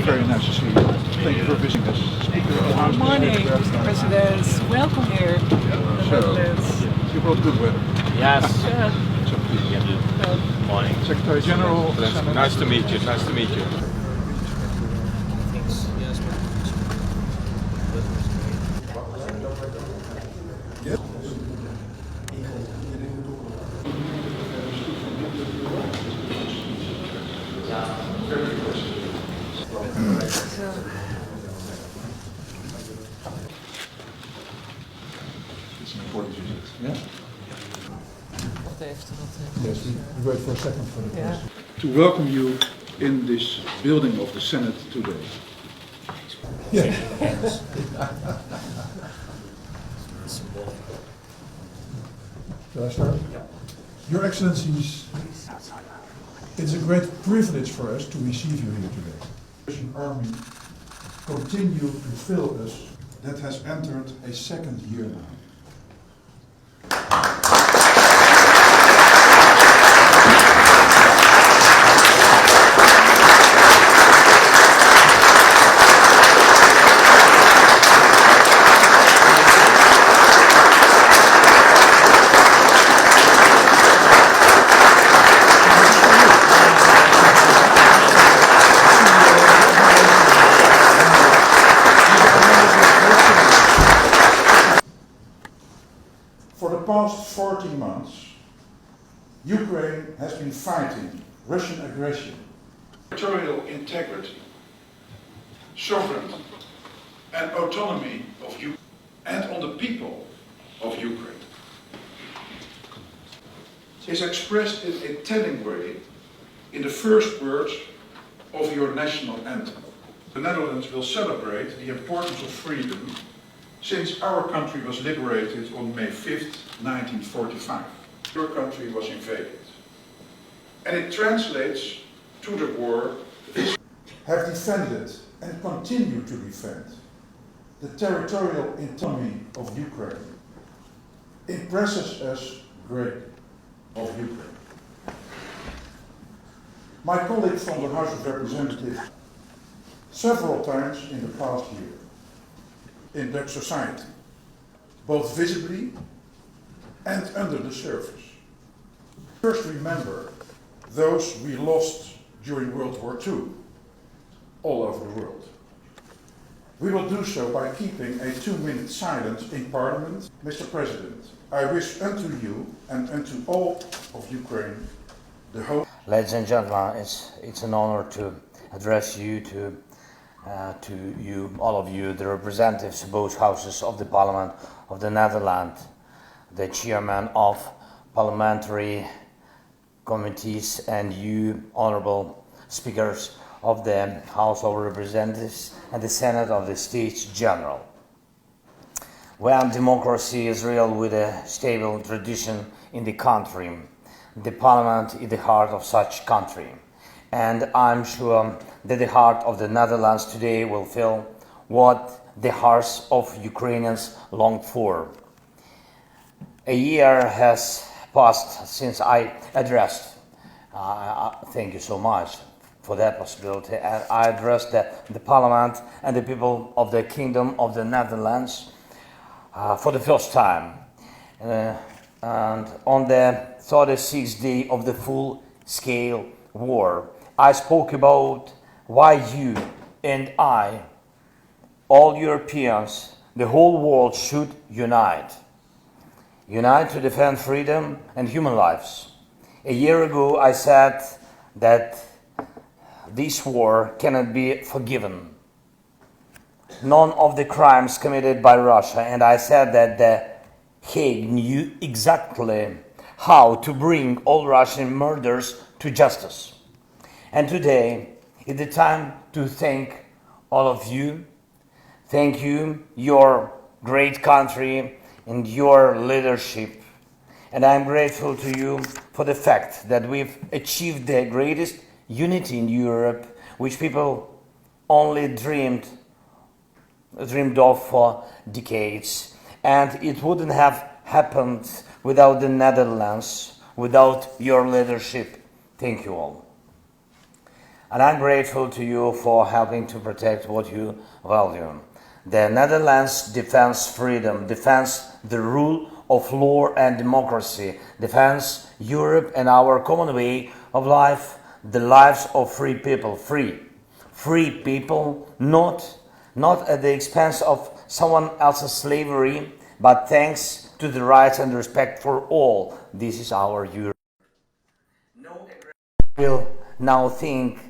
very nice to see you. Thank you for visiting us. Speaker of the House. Good morning, Mr. President. Welcome here in the Netherlands. You brought good weather. Yes. Yeah. So please. Good morning. Secretary General. Nice to meet you. Nice to meet you. It's an important visit. Yeah? Yes, we wait for a second for the Yeah. To welcome you in this building of the Senate today. Yeah. Shall I start? Your Excellencies, it's a great privilege for us to receive you here today. The Russian army continue to fill us that has entered a second year now. For the past 14 months, Ukraine has been fighting Russian aggression, territorial integrity, sovereignty, and autonomy of Ukraine, and on the people of Ukraine. Is expressed in a telling way in the first words of your national anthem. The Netherlands will celebrate the importance of freedom since our country was liberated on May 5th, 1945. Your country was invaded. And it translates to the war have defended and continue to defend the territorial autonomy of Ukraine. Impresses us greatly of Ukraine. My colleague from the House of Representatives several times in the past year in Dutch society, both visibly and under the surface. First remember those we lost during World War II all over the world. We will do so by keeping a 2-minute silence in Parliament. Mr. President, I wish unto you and unto all of Ukraine the hope. Ladies and gentlemen, it's an honor to address you, to you, all of you, the representatives of both houses of the Parliament of the Netherlands, the chairman of parliamentary committees, and you, honorable speakers of the House of Representatives and the Senate of the States General. When democracy is real with a stable tradition in the country, the Parliament is the heart of such country. And I'm sure that the heart of the Netherlands today will feel what the hearts of Ukrainians long for. A year has passed since I addressed, thank you so much for that possibility, and I addressed the Parliament and the people of the Kingdom of the Netherlands for the first time. And on the 36th day of the full-scale war, I spoke about why you and I, all Europeans, the whole world should unite. Unite to defend freedom and human lives. A year ago I said that this war cannot be forgiven. None of the crimes committed by Russia, and I said that the Hague knew exactly how to bring all Russian murders to justice. And today is the time to thank all of you. Thank you, your great country and your leadership. And I'm grateful to you for the fact that we've achieved the greatest unity in Europe, which people only dreamed of for decades. And it wouldn't have happened without the Netherlands, without your leadership. Thank you all. And I'm grateful to you for helping to protect what you value. The Netherlands defends freedom, defends the rule of law and democracy, defends Europe and our common way of life, the lives of free people, free people, not at the expense of someone else's slavery, but thanks to the rights and respect for all. This is our Europe. No aggressor will now think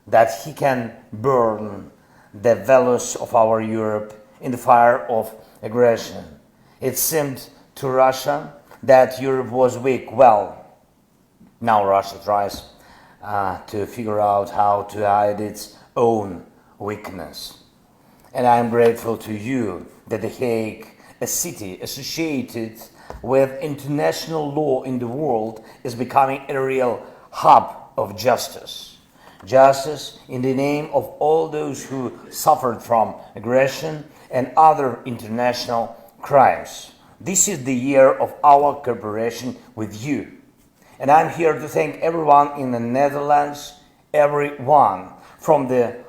that he can burn the values of our Europe in the fire of aggression. It seemed to Russia that Europe was weak. Well, now Russia tries to figure out how to hide its own weakness. And I am grateful to you that The Hague, a city associated with international law in the world, is becoming a real hub of justice. Justice in the name of all those who suffered from aggression and other international crimes. This is the year of our cooperation with you. And I'm here to thank everyone in the Netherlands, everyone, from the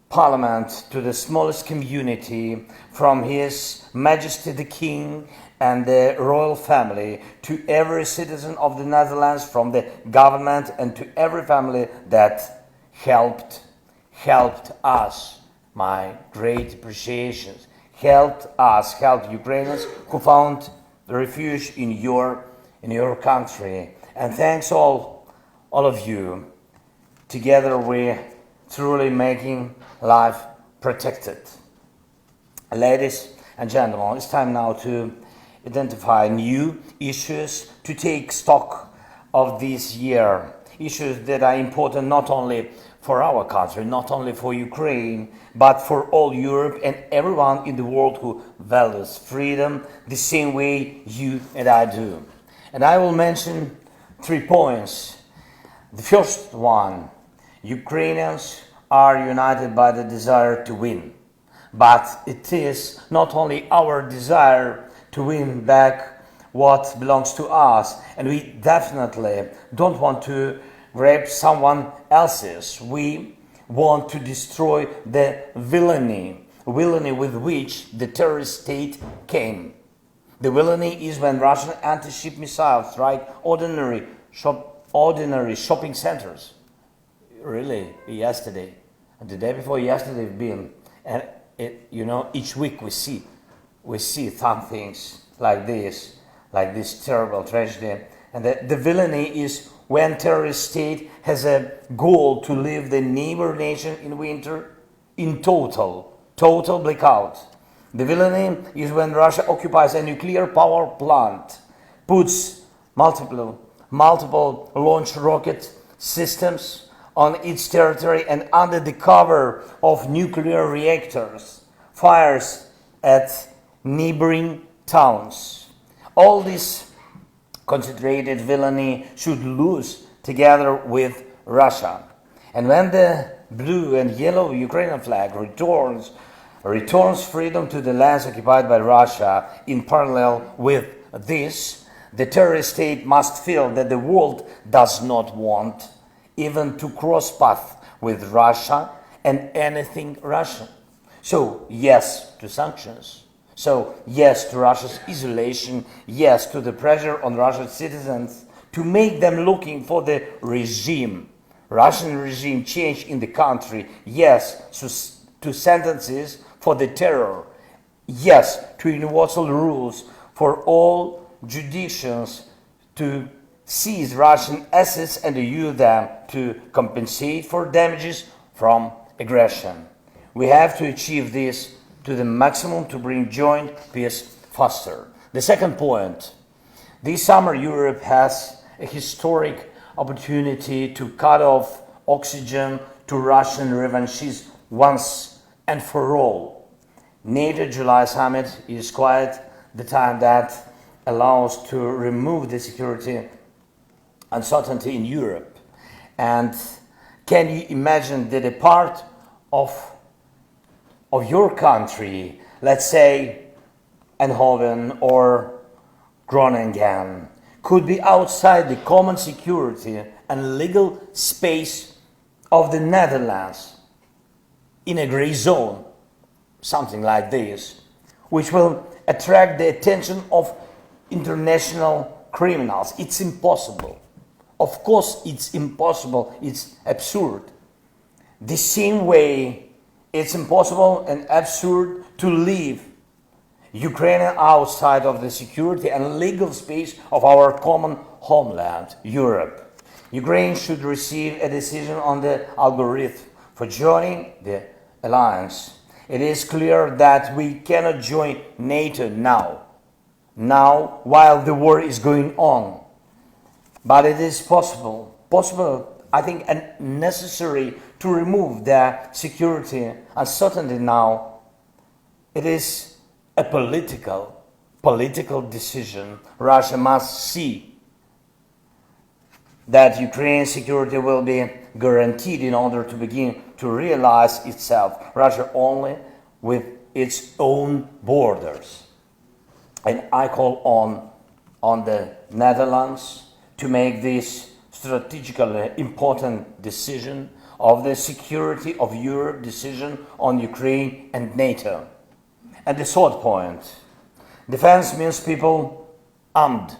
Parliament to the smallest community, from His Majesty the King and the royal family, to every citizen of the Netherlands, from the government, and to every family that helped us. My great appreciation. Helped Ukrainians who found refuge in your country. And thanks all of you. Together we're truly making life protected. Ladies and gentlemen, it's time now to identify new issues, to take stock of this year. Issues that are important not only for our country, not only for Ukraine, but for all Europe and everyone in the world who values freedom the same way you and I do. And I will mention 3 points. The first one, Ukrainians are united by the desire to win. But it is not only our desire to win back what belongs to us, and we definitely don't want to grab someone else's. We want to destroy the villainy with which the terrorist state came. The villainy is when Russian anti-ship missiles strike ordinary shopping centers. Really, yesterday and the day before yesterday have been, and each week we see some things like this terrible tragedy. And the villainy is when terrorist state has a goal to leave the neighbor nation in winter in total blackout. The villainy is when Russia occupies a nuclear power plant, puts multiple launch rocket systems on its territory, and under the cover of nuclear reactors, fires at neighboring towns. All this concentrated villainy should lose together with Russia. And when the blue and yellow Ukrainian flag returns freedom to the lands occupied by Russia, in parallel with this, the terrorist state must feel that the world does not want even to cross paths with Russia and anything Russian. So yes to sanctions. So yes to Russia's isolation. Yes to the pressure on Russian citizens to make them looking for the Russian regime change in the country. Yes to sentences for the terror. Yes to universal rules for all jurisdictions to seize Russian assets and to use them to compensate for damages from aggression. We have to achieve this to the maximum to bring joint peace faster. The second point, this summer Europe has a historic opportunity to cut off oxygen to Russian revanchists once and for all. NATO July summit is quite the time that allows to remove the security uncertainty in Europe. And can you imagine that a part of your country, let's say Eindhoven or Groningen, could be outside the common security and legal space of the Netherlands in a gray zone, something like this, which will attract the attention of international criminals. It's impossible. Of course, it's impossible. It's absurd. The same way it's impossible and absurd to leave Ukraine outside of the security and legal space of our common homeland, Europe. Ukraine should receive a decision on the algorithm for joining the alliance. It is clear that we cannot join NATO now while the war is going on. But it is possible, I think, and necessary to remove the security uncertainty now. It is a political decision. Russia must see that Ukraine's security will be guaranteed in order to begin to realize itself. Russia only with its own borders. And I call on the Netherlands to make this strategically important decision of the security of Europe, decision on Ukraine and NATO. And the third point, defense means people, armed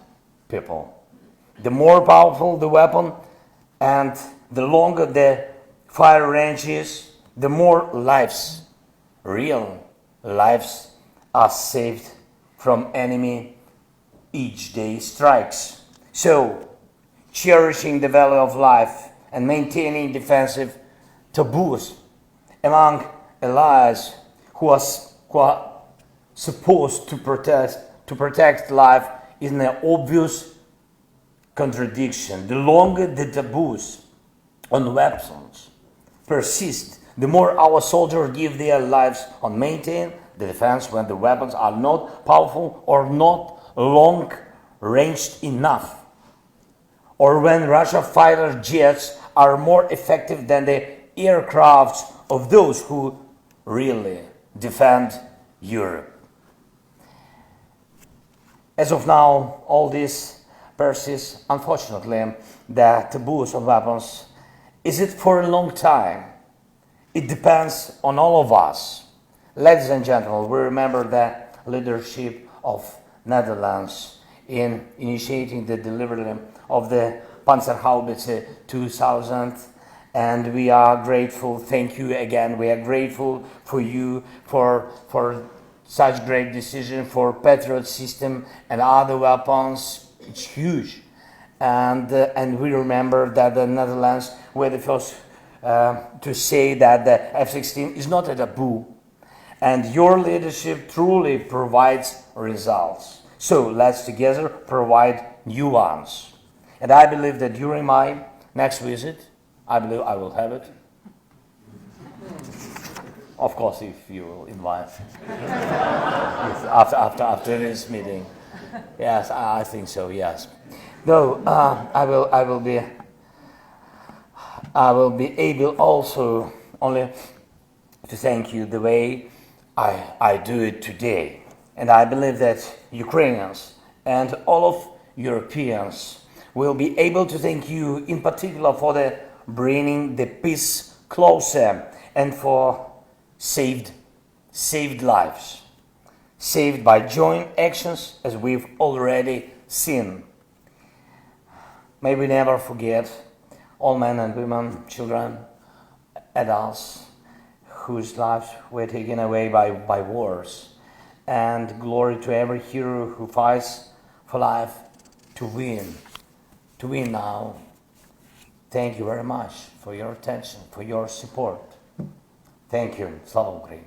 people. The more powerful the weapon and the longer the fire range is, the more lives, real lives, are saved from enemy each day strikes. So, cherishing the value of life and maintaining defensive taboos among allies who are supposed to protect life is an obvious contradiction. The longer the taboos on weapons persist, the more our soldiers give their lives on maintaining the defense when the weapons are not powerful or not long-ranged enough, or when Russian fighter jets are more effective than the aircrafts of those who really defend Europe. As of now, all this persists. Unfortunately, the taboos on weapons. Is it for a long time? It depends on all of us. Ladies and gentlemen, we remember the leadership of Netherlands in initiating the delivery of the Panzerhaubitze 2000, and we are grateful. Thank you again. We are grateful for you for such great decision for Patriot system and other weapons. It's huge, and we remember that the Netherlands were the first to say that the F-16 is not a taboo, and your leadership truly provides results. So let's together provide new ones. And I believe that during my next visit, I believe I will have it. Of course, if you will invite. Yes, after this meeting. Yes, I think so, yes. No, I will be able also only to thank you the way I do it today. And I believe that Ukrainians and all of Europeans will be able to thank you in particular for the bringing the peace closer and for saved lives, saved by joint actions as we've already seen. May we never forget all men and women, children, adults whose lives were taken away by wars. And glory to every hero who fights for life to win now. Thank you very much for your attention, for your support. Thank you. Slava Ukraini.